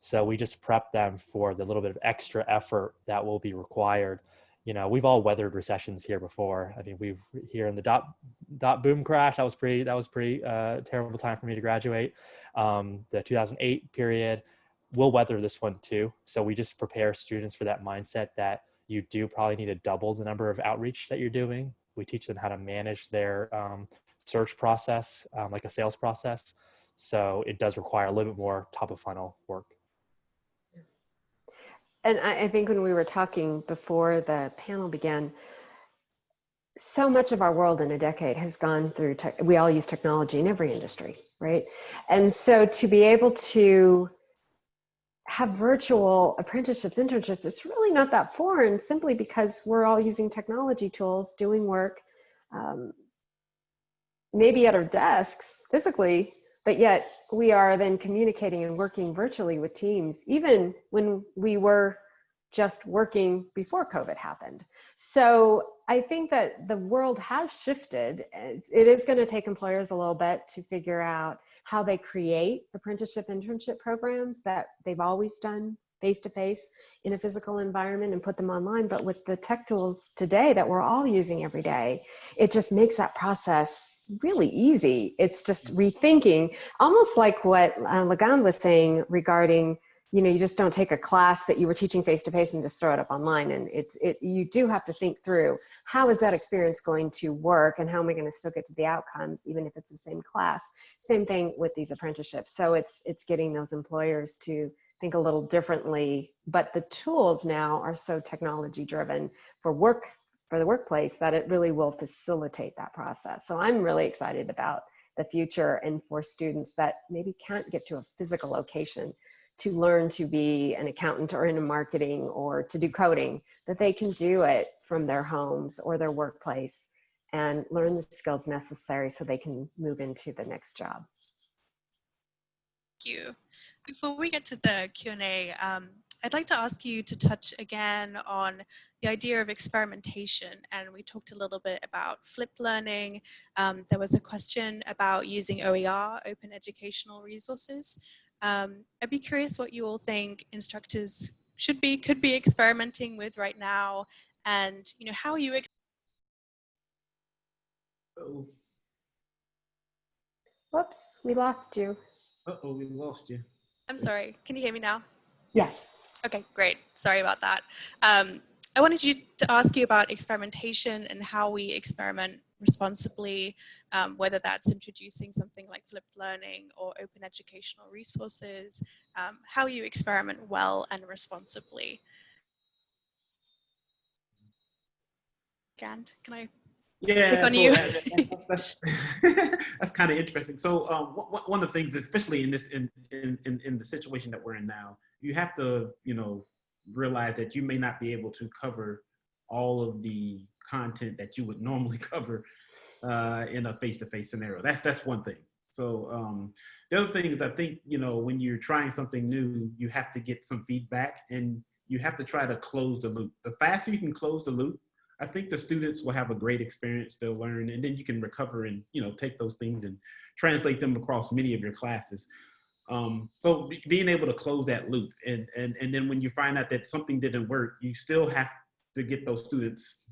So we just prep them for the little bit of extra effort that will be required. You know, we've all weathered recessions here before. I mean, we've here in the dot boom crash. That was pretty terrible time for me to graduate. The 2008 period. We'll weather this one too. So we just prepare students for that mindset that you do probably need to double the number of outreach that you're doing. We teach them how to manage their search process, like a sales process. So it does require a little bit more top of funnel work. And I think when we were talking before the panel began, so much of our world in a decade has gone through we all use technology in every industry, right? And so to be able to have virtual apprenticeships, internships, it's really not that foreign, simply because we're all using technology tools, doing work, maybe at our desks physically, but yet we are then communicating and working virtually with teams, even when we were just working before COVID happened. So I think that the world has shifted. It is going to take employers a little bit to figure out how they create apprenticeship, internship programs that they've always done face-to-face in a physical environment and put them online. But with the tech tools today that we're all using every day, it just makes that process really easy. It's just rethinking, almost like what Legand was saying regarding, you know, you just don't take a class that you were teaching face-to-face and just throw it up online. And you do have to think through, how is that experience going to work and how am I going to still get to the outcomes, even if it's the same class? Same thing with these apprenticeships. So it's getting those employers to think a little differently, but the tools now are so technology driven for the workplace that it really will facilitate that process. So I'm really excited about the future, and for students that maybe can't get to a physical location to learn to be an accountant or in marketing or to do coding, that they can do it from their homes or their workplace and learn the skills necessary so they can move into the next job. Thank you. Before we get to the Q&A, I'd like to ask you to touch again on the idea of experimentation. And we talked a little bit about flipped learning. There was a question about using OER, open educational resources. I'd be curious what you all think instructors could be experimenting with right now, and you know, how you Whoops, we lost you. Uh-oh, we lost you. I'm sorry, can you hear me now? Yes. Okay, great. Sorry about that. I wanted to ask you about experimentation and how we experiment responsibly, whether that's introducing something like flipped learning or open educational resources, how you experiment well and responsibly. Gant, can I pick on you? That's kind of interesting. So one of the things, especially in the situation that we're in now, you have to, you know, realize that you may not be able to cover all of the content that you would normally cover in a face-to-face scenario. That's one thing. So the other thing is, I think, you know, when you're trying something new, you have to get some feedback and you have to try to close the loop. The faster you can close the loop, I think the students will have a great experience. They'll learn, and then you can recover and, you know, take those things and translate them across many of your classes. So being able to close that loop, and then when you find out that something didn't work, you still have to get those students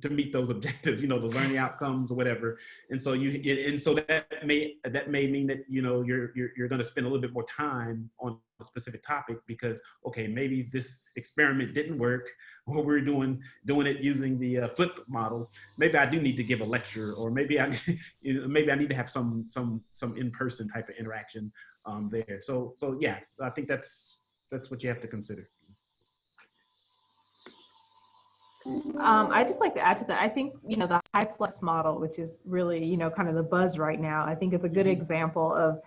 to meet those objectives, you know, those learning outcomes or whatever. And so that may mean that, you know, you're going to spend a little bit more time on a specific topic because, okay, maybe this experiment didn't work, or we're doing it using the flipped model. Maybe I do need to give a lecture, or maybe I need to have some in-person type of interaction there. So yeah, I think that's what you have to consider. I'd just like to add to that. I think, you know, the high flex model, which is really, you know, kind of the buzz right now, I think is a good example of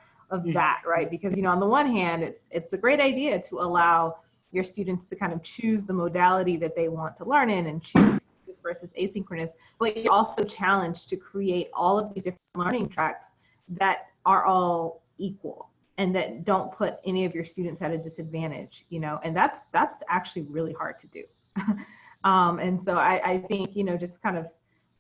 that, right? Because, you know, on the one hand, it's a great idea to allow your students to kind of choose the modality that they want to learn in and choose synchronous versus asynchronous, but you're also challenged to create all of these different learning tracks that are all equal. and that don't put any of your students at a disadvantage, you know, and that's actually really hard to do. And so I think, you know, just kind of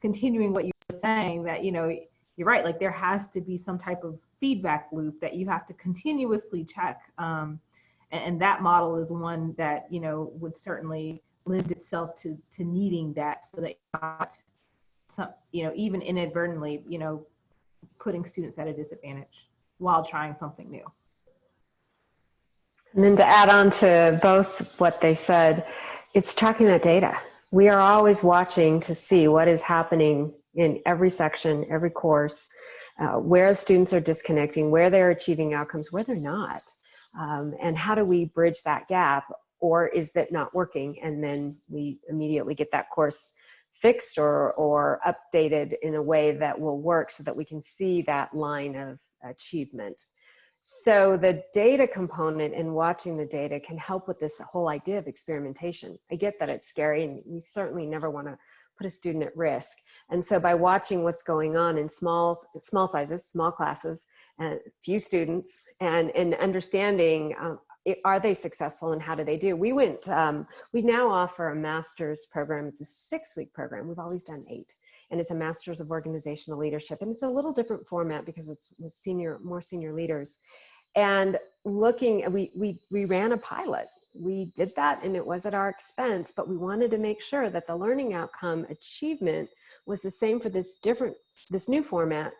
continuing what you were saying, that, you know, you're right, like there has to be some type of feedback loop that you have to continuously check. And that model is one that, you know, would certainly lend itself to needing that, so that you're not, you know, even inadvertently, you know, putting students at a disadvantage while trying something new. And then to add on to both what they said, it's tracking that data. We are always watching to see what is happening in every section, every course, where students are disconnecting, where they're achieving outcomes, where they're not. And how do we bridge that gap, or is that not working? And then we immediately get that course fixed or updated in a way that will work, so that we can see that line of achievement. So the data component and watching the data can help with this whole idea of experimentation. I get that it's scary, and you certainly never want to put a student at risk. And so by watching what's going on in small sizes, small classes, and few students, and understanding, are they successful and how do they do? We now offer a master's program. It's a 6-week program. We've always done 8. And it's a master's of organizational leadership. And it's a little different format because it's with more senior leaders. And we ran a pilot. We did that, and it was at our expense, but we wanted to make sure that the learning outcome achievement was the same for this new format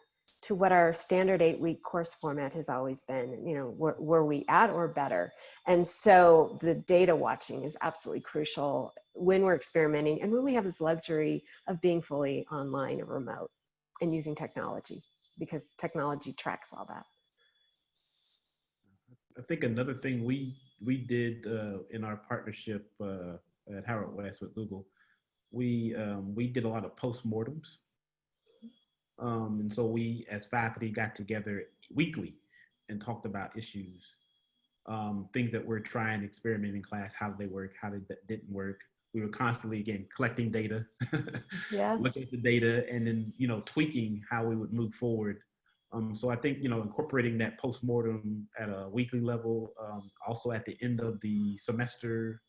to what our standard 8-week course format has always been. You know, were we at or better? And so the data watching is absolutely crucial when we're experimenting, and when we have this luxury of being fully online or remote and using technology, because technology tracks all that. I think another thing we did in our partnership at Howard West with Google, we did a lot of postmortems. And so we, as faculty, got together weekly and talked about issues, things that we're trying to experiment in class, how did they work, how didn't work. We were constantly, again, collecting data, Yeah. looking at the data, and then, you know, tweaking how we would move forward. So I think, you know, incorporating that postmortem at a weekly level, also at the end of the semester,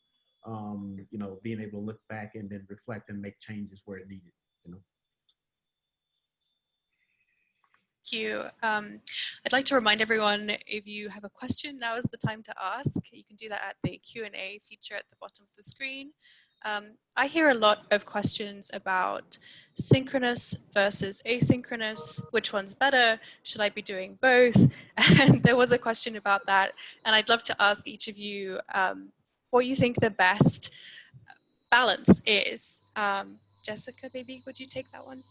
you know, being able to look back and then reflect and make changes where it needed, you know. Thank you. I'd like to remind everyone, if you have a question, now is the time to ask. You can do that at the Q&A feature at the bottom of the screen. I hear a lot of questions about synchronous versus asynchronous. Which one's better? Should I be doing both? And there was a question about that. And I'd love to ask each of you what you think the best balance is. Jessica, maybe would you take that one?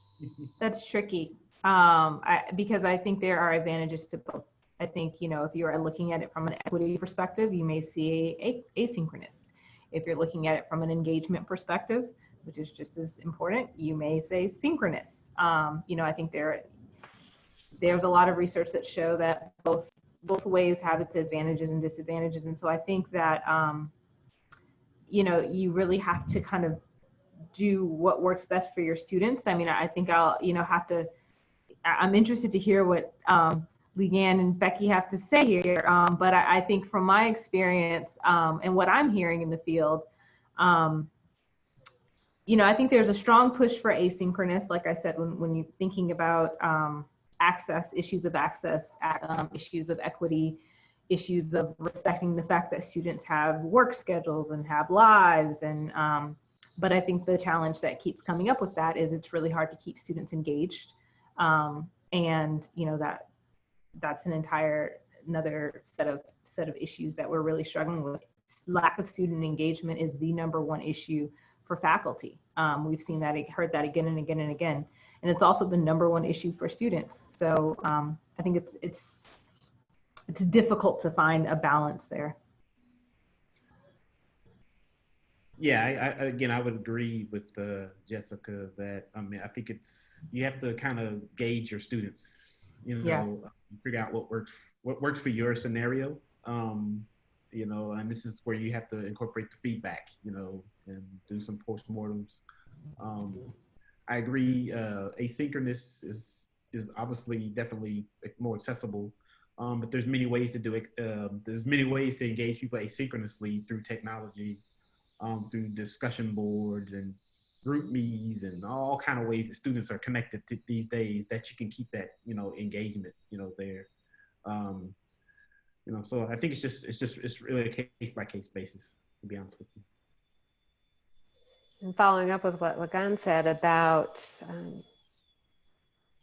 That's tricky, because I think there are advantages to both. I think, you know, if you are looking at it from an equity perspective, you may see asynchronous. If you're looking at it from an engagement perspective, which is just as important, you may say synchronous. You know, I think there's a lot of research that show that both ways have its advantages and disadvantages. And so I think that, you know, you really have to kind of do what works best for your students. I mean, I think I'll, you know, I'm interested to hear what Legand and Becky have to say here. But I think from my experience and what I'm hearing in the field, you know, I think there's a strong push for asynchronous. Like I said, when you're thinking about issues of access, issues of equity, issues of respecting the fact that students have work schedules and have lives. And but I think the challenge that keeps coming up with that is it's really hard to keep students engaged. And you know, that's another set of issues that we're really struggling with. Lack of student engagement is the #1 issue for faculty. We've seen that, heard that again and again and again, and it's also the #1 issue for students. So I think it's difficult to find a balance there. Yeah, I would agree with Jessica that, I mean, I think you have to kind of gauge your students, you know, figure out what works for your scenario, you know, and this is where you have to incorporate the feedback, you know, and do some postmortems. I agree, asynchronous is obviously definitely more accessible, But there's many ways to do it. There's many ways to engage people asynchronously through technology, through discussion boards and group me's and all kind of ways that students are connected to these days, that you can keep that, engagement, there. So I think it's really a case by case basis, to be honest with you. And following up with what Legand said about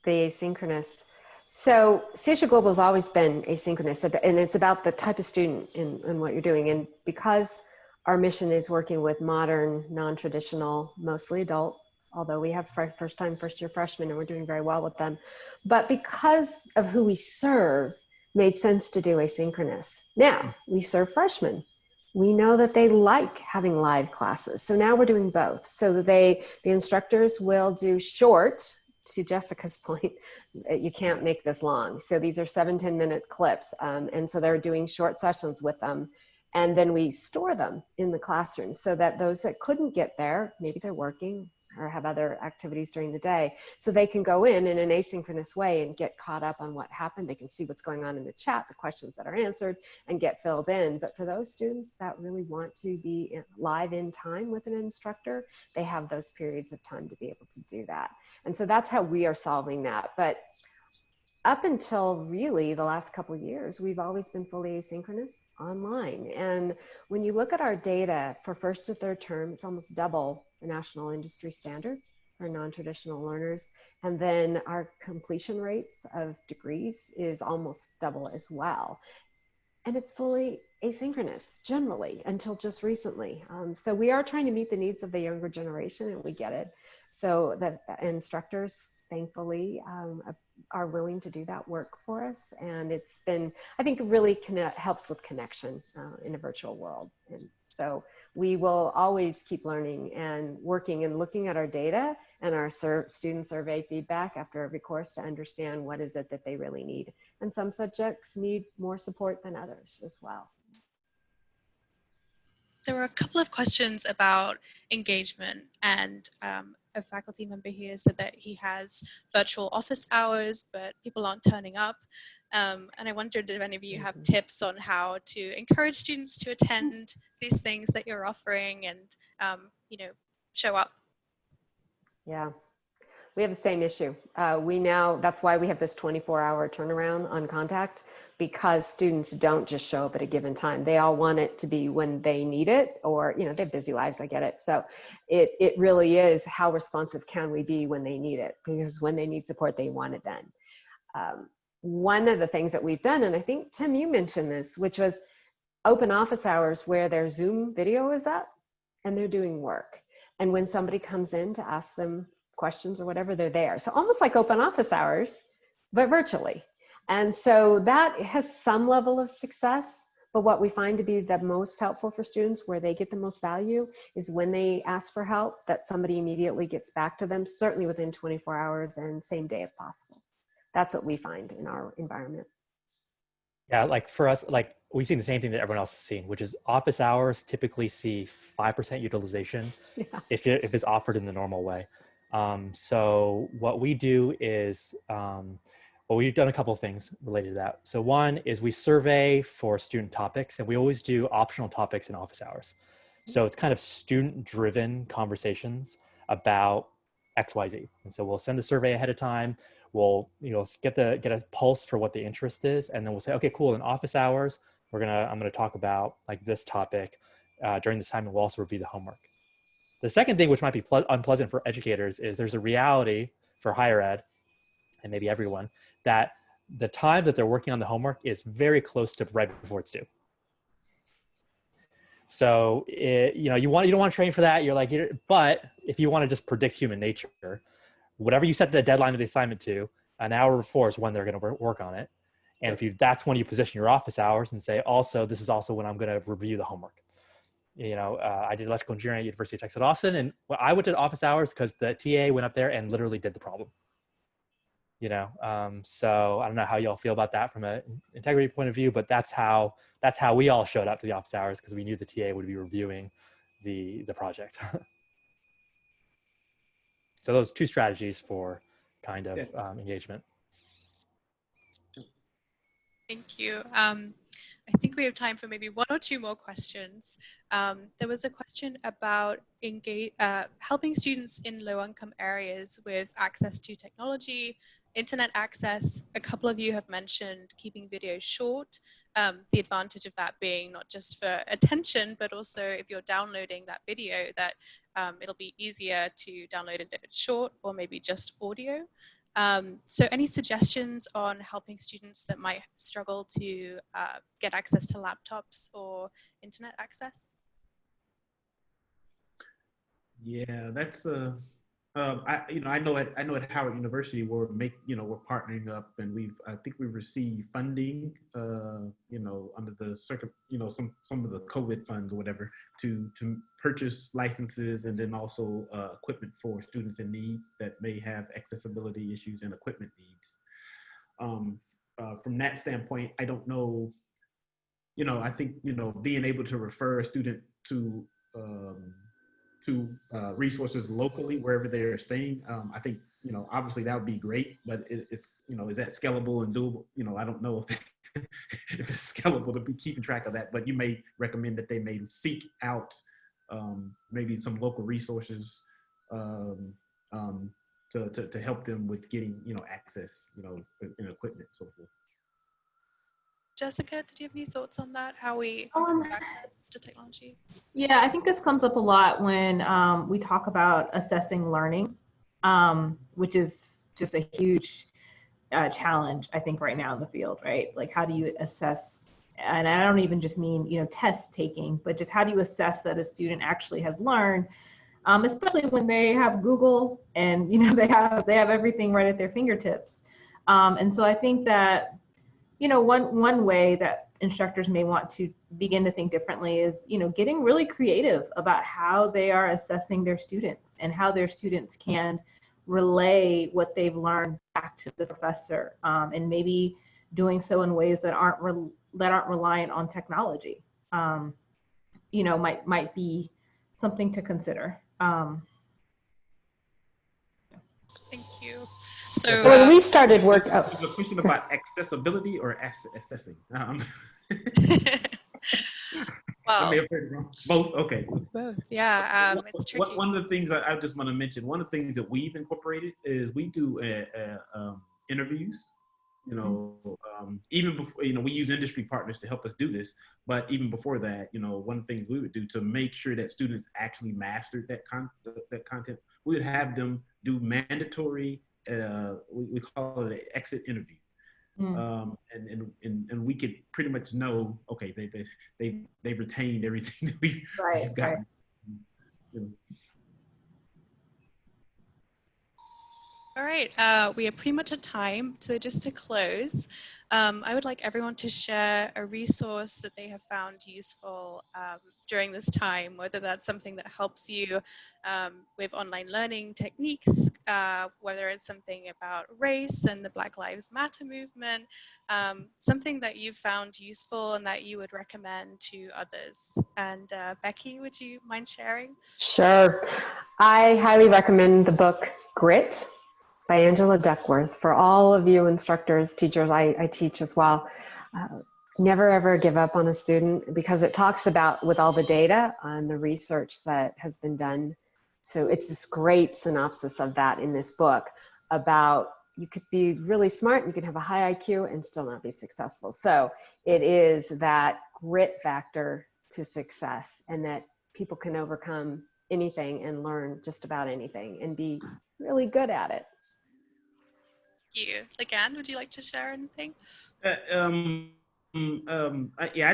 the asynchronous. So CSU Global has always been asynchronous, and it's about the type of student and what you're doing. And because our mission is working with modern, non-traditional, mostly adults, although we have first-year freshmen, and we're doing very well with them. But because of who we serve, made sense to do asynchronous. Now, we serve freshmen. We know that they like having live classes. So now we're doing both. So that the instructors will do short, to Jessica's point, you can't make this long. So these are 7-10 minute clips. And so they're doing short sessions with them. And then we store them in the classroom so that those that couldn't get there, maybe they're working or have other activities during the day, so they can go in an asynchronous way and get caught up on what happened. They can see what's going on in the chat, the questions that are answered, and get filled in. But for those students that really want to be live in time with an instructor, they have those periods of time to be able to do that. And so that's how we are solving that. But up until really the last couple of years, we've always been fully asynchronous online. And when you look at our data for first to third term, it's almost double the national industry standard for non-traditional learners. And then our completion rates of degrees is almost double as well. And it's fully asynchronous generally until just recently. So we are trying to meet the needs of the younger generation, and we get it. So the instructors, thankfully, are willing to do that work for us. And it's been, I think, it really helps with connection in a virtual world. And so we will always keep learning and working and looking at our data and our student survey feedback after every course to understand what is it that they really need. And some subjects need more support than others as well. There were a couple of questions about engagement, and a faculty member here said that he has virtual office hours, but people aren't turning up. And I wondered if any of you have tips on how to encourage students to attend these things that you're offering and, show up. Yeah, we have the same issue. That's why we have this 24-hour turnaround on contact, because students don't just show up at a given time. They all want it to be when they need it, or, they have busy lives, I get it. So it really is, how responsive can we be when they need it? Because when they need support, they want it then. One of the things that we've done, and I think, Tim, you mentioned this, which was open office hours where their Zoom video is up and they're doing work. And when somebody comes in to ask them questions or whatever, they're there. So almost like open office hours, but virtually. And so that has some level of success. But what we find to be the most helpful for students, where they get the most value, is when they ask for help, that somebody immediately gets back to them, certainly within 24 hours and same day if possible. That's what we find in our environment. Yeah, like for us, like we've seen the same thing that everyone else has seen, which is office hours typically see 5% utilization if it's offered in the normal way. So what we do is, well, we've done a couple of things related to that. So one is we survey for student topics, and we always do optional topics in office hours. So it's kind of student-driven conversations about XYZ. And so we'll send the survey ahead of time. We'll get a pulse for what the interest is, and then we'll say, okay, cool. In office hours, I'm gonna talk about like this topic during this time, and we'll also review the homework. The second thing, which might be unpleasant for educators, is there's a reality for higher ed, and maybe everyone, that the time that they're working on the homework is very close to right before it's due. So you don't want to train for that. But if you want to just predict human nature, whatever you set the deadline of the assignment to, an hour before is when they're going to work on it. And that's when you position your office hours and say, also, this is also when I'm going to review the homework. I did electrical engineering at University of Texas at Austin, and I went to office hours because the TA went up there and literally did the problem. So I don't know how y'all feel about that from an integrity point of view, but that's how we all showed up to the office hours, because we knew the TA would be reviewing the project. So those two strategies for kind of engagement. Thank you. I think we have time for maybe one or two more questions. There was a question about helping students in low-income areas with access to technology, internet access. A couple of you have mentioned keeping videos short, the advantage of that being not just for attention, but also if you're downloading that video, that it'll be easier to download it if it's short or maybe just audio. So any suggestions on helping students that might struggle to get access to laptops or internet access? Yeah, that's I know at Howard University we're partnering up, and I think we've received funding under the some of the COVID funds or whatever to purchase licenses, and then also equipment for students in need that may have accessibility issues and equipment needs. From that standpoint, I don't know, I think being able to refer a student to resources locally wherever they're staying. I think, obviously that would be great, but it's, is that scalable and doable? I don't know if it's scalable to be keeping track of that, but you may recommend that they may seek out maybe some local resources to help them with getting, access, and equipment and so forth. Jessica, did you have any thoughts on that? How we improve access to technology? Yeah, I think this comes up a lot when we talk about assessing learning, which is just a huge challenge, I think, right now in the field, right? Like, how do you assess, and I don't even just mean, test taking, but just how do you assess that a student actually has learned, especially when they have Google and, they have everything right at their fingertips. And so I think that, one way that instructors may want to begin to think differently is, getting really creative about how they are assessing their students and how their students can relay what they've learned back to the professor, and maybe doing so in ways that aren't reliant on technology. Might be something to consider. Thank you. So when we started work, There's a question about accessibility or assessing. well, I may have heard it wrong. Both. Okay. Both. Yeah. It's tricky. One of the things I just want to mention, one of the things that we've incorporated is we do interviews. Even before, we use industry partners to help us do this. But even before that, one of the things we would do to make sure that students actually mastered that content, we would have them do mandatory, we call it an exit interview. And we could pretty much know, okay, they retained everything that we've gotten. Right. All right, we are pretty much at time. So just to close, I would like everyone to share a resource that they have found useful during this time, whether that's something that helps you with online learning techniques, whether it's something about race and the Black Lives Matter movement, something that you've found useful and that you would recommend to others. And Becky, would you mind sharing? Sure. I highly recommend the book Grit by Angela Duckworth. For all of you instructors, teachers, I teach as well. Never ever give up on a student, because it talks about, with all the data and the research that has been done. So it's this great synopsis of that in this book about, you could be really smart, you can have a high IQ and still not be successful. So it is that grit factor to success, and that people can overcome anything and learn just about anything and be really good at it. Thank you. Legand, would you like to share anything? I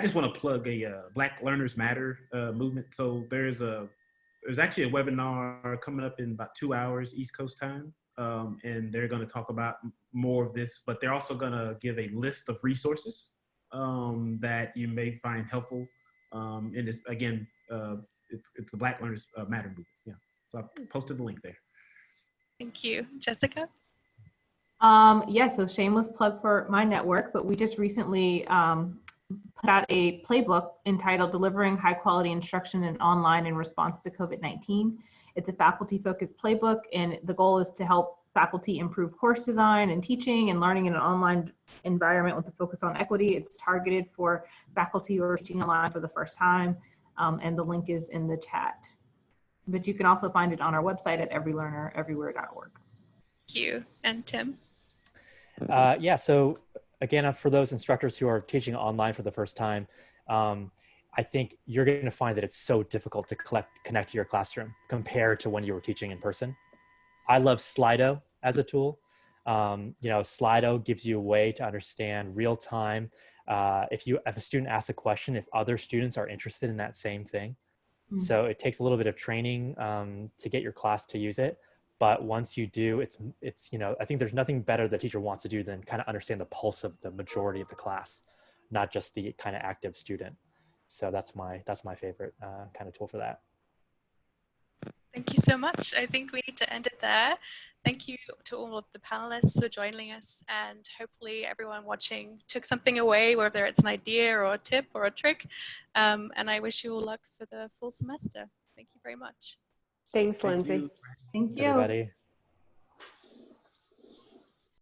just want to plug a Black Learners Matter movement. So there's actually a webinar coming up in about 2 hours East Coast time, and they're going to talk about more of this, but they're also going to give a list of resources that you may find helpful. And it's, again, it's the Black Learners Matter movement. Yeah. So I posted the link there. Thank you. Jessica? So shameless plug for my network, but we just recently put out a playbook entitled Delivering High Quality Instruction in Online in Response to COVID-19. It's a faculty-focused playbook, and the goal is to help faculty improve course design and teaching and learning in an online environment with a focus on equity. It's targeted for faculty who are teaching online for the first time, and the link is in the chat. But you can also find it on our website at everylearnereverywhere.org. Thank you. And Tim? Yeah, so again, for those instructors who are teaching online for the first time, I think you're going to find that it's so difficult to connect to your classroom compared to when you were teaching in person. I love Slido as a tool. Slido gives you a way to understand real time. If a student asks a question, if other students are interested in that same thing. Mm-hmm. So it takes a little bit of training to get your class to use it. But once you do, it's I think there's nothing better the teacher wants to do than kind of understand the pulse of the majority of the class, not just the kind of active student. So that's my favorite kind of tool for that. Thank you so much. I think we need to end it there. Thank you to all of the panelists for joining us, and hopefully everyone watching took something away, whether it's an idea or a tip or a trick. And I wish you all luck for the full semester. Thank you very much. Thanks, Lindsay. Thank you. Everybody.